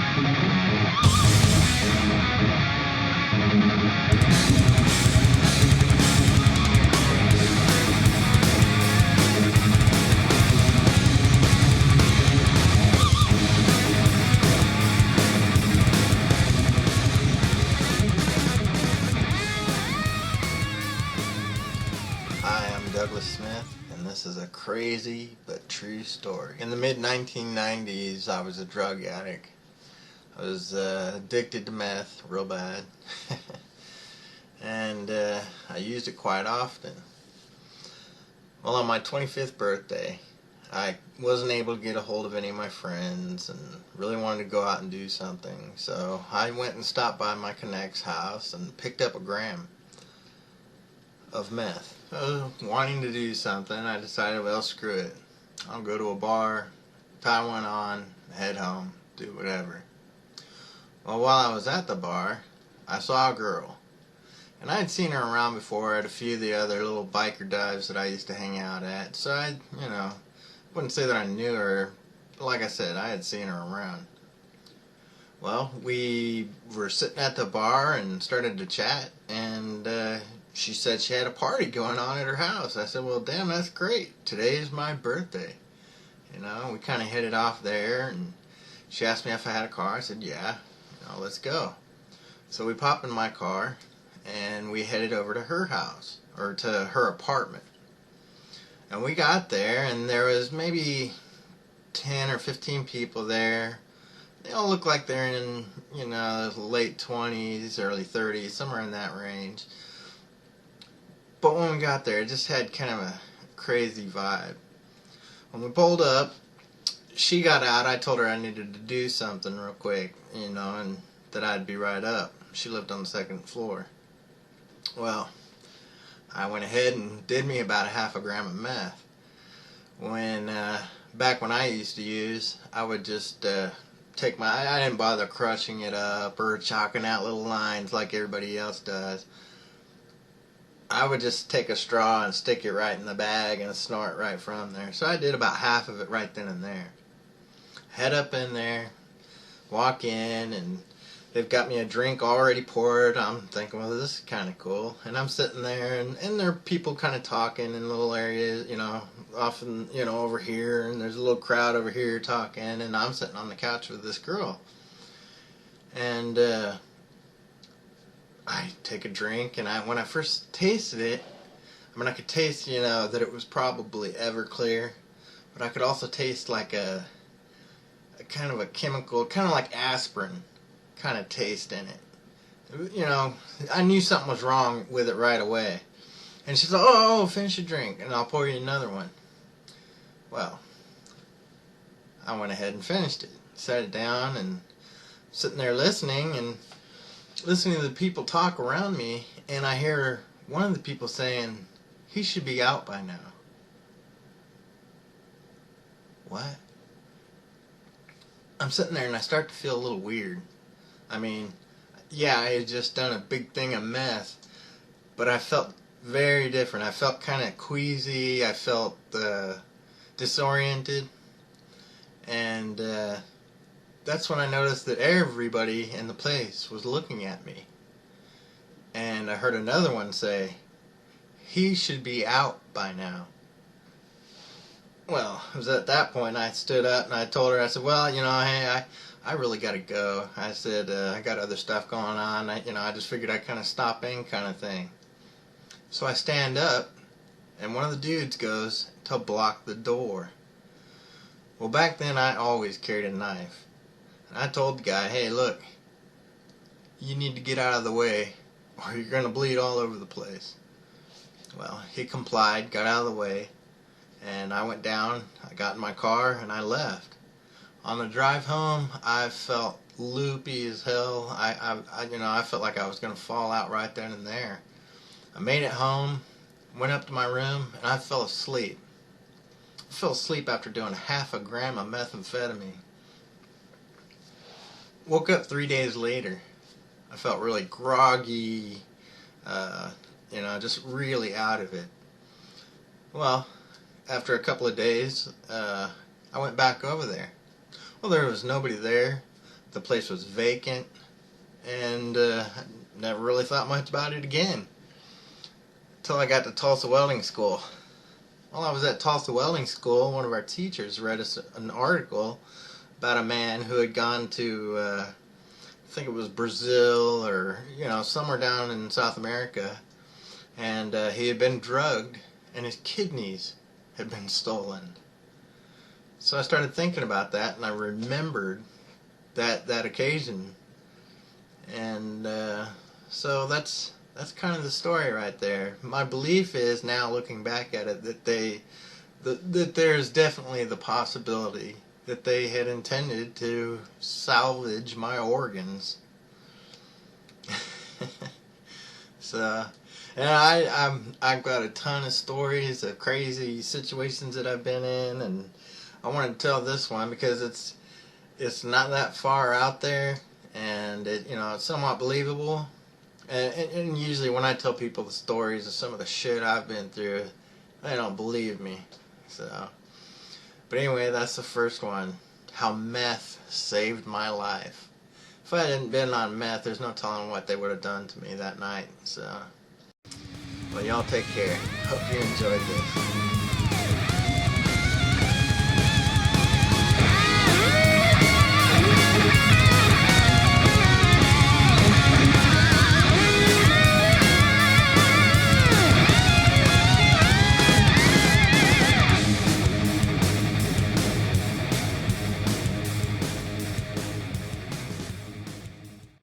Hi, I'm Douglas Smith, and this is a crazy but true story. In the mid-1990s, I was a drug addict. I was addicted to meth real bad, and I used it quite often. Well, on my 25th birthday, I wasn't able to get a hold of any of my friends and really wanted to go out and do something. So I went and stopped by my connect's house and picked up a gram of meth. Wanting to do something, I decided, well, screw it. I'll go to a bar, tie one on, head home, do whatever. Well, while I was at the bar, I saw a girl. And I had seen her around before at a few of the other little biker dives that I used to hang out at. So I, wouldn't say that I knew her, but like I said, I had seen her around. Well, we were sitting at the bar and started to chat, and she said she had a party going on at her house. I said, well, damn, that's great. Today's my birthday. We kind of hit it off there, and she asked me if I had a car. I said, yeah, let's go. So we popped in my car, and we headed over to her house, or to her apartment. And we got there, and there was maybe 10 or 15 people there. They all look like they're in, late 20s, early 30s, somewhere in that range. But when we got there, it just had kind of a crazy vibe. When we pulled up, she got out. I told her I needed to do something real quick, and that I'd be right up. She lived on the second floor. Well, I went ahead and did me about a half a gram of meth. Back when I used to use, I would just I didn't bother crushing it up or chalking out little lines like everybody else does. I would just take a straw and stick it right in the bag and snort right from there. So I did about half of it right then and there. Head up in there, walk in, and they've got me a drink already poured. I'm thinking, well, this is kind of cool. And I'm sitting there, and there are people kind of talking in little areas, often, over here, and there's a little crowd over here talking, and I'm sitting on the couch with this girl. And I take a drink, and when I first tasted it, I could taste, that it was probably Everclear, but I could also taste like a kind of a chemical, kind of like aspirin kind of taste in it. I knew something was wrong with it right away. And she said, oh, finish your drink, and I'll pour you another one. Well, I went ahead and finished it, set it down, and sitting there listening to the people talk around me, and I hear one of the people saying, he should be out by now. What? I'm sitting there and I start to feel a little weird. Yeah, I had just done a big thing of meth, but I felt very different. I felt kind of queasy. I felt disoriented, and that's when I noticed that everybody in the place was looking at me. And I heard another one say, he should be out by now. Well, it was at that point I stood up and I told her, I said, well, hey, I really got to go. I said, I got other stuff going on. I just figured I'd kind of stop in kind of thing. So I stand up, and one of the dudes goes to block the door. Well, back then I always carried a knife. And I told the guy, hey, look, you need to get out of the way or you're going to bleed all over the place. Well, he complied, got out of the way, and I went down, I got in my car, and I left. On the drive home, I felt loopy as hell. I felt like I was going to fall out right then and there. I made it home, went up to my room, and I fell asleep. I fell asleep after doing half a gram of methamphetamine. Woke up 3 days later. I felt really groggy, just really out of it. Well, after a couple of days, I went back over there. Well, there was nobody there. the place was vacant, and never really thought much about it again until I got to Tulsa Welding School. While I was at Tulsa Welding School, one of our teachers read us an article about a man who had gone to, I think it was Brazil or, somewhere down in South America, and he had been drugged and his kidneys had been stolen. So I started thinking about that, and I remembered that occasion, and so that's kind of the story right there. My belief is, now looking back at it, that there's definitely the possibility that they had intended to salvage my organs. So, and I've got a ton of stories of crazy situations that I've been in, and I want to tell this one because it's not that far out there, and it's somewhat believable. And usually when I tell people the stories of some of the shit I've been through, they don't believe me. So, but anyway, that's the first one. How meth saved my life. If I hadn't been on meth, there's no telling what they would have done to me that night. So, well, y'all take care. Hope you enjoyed this.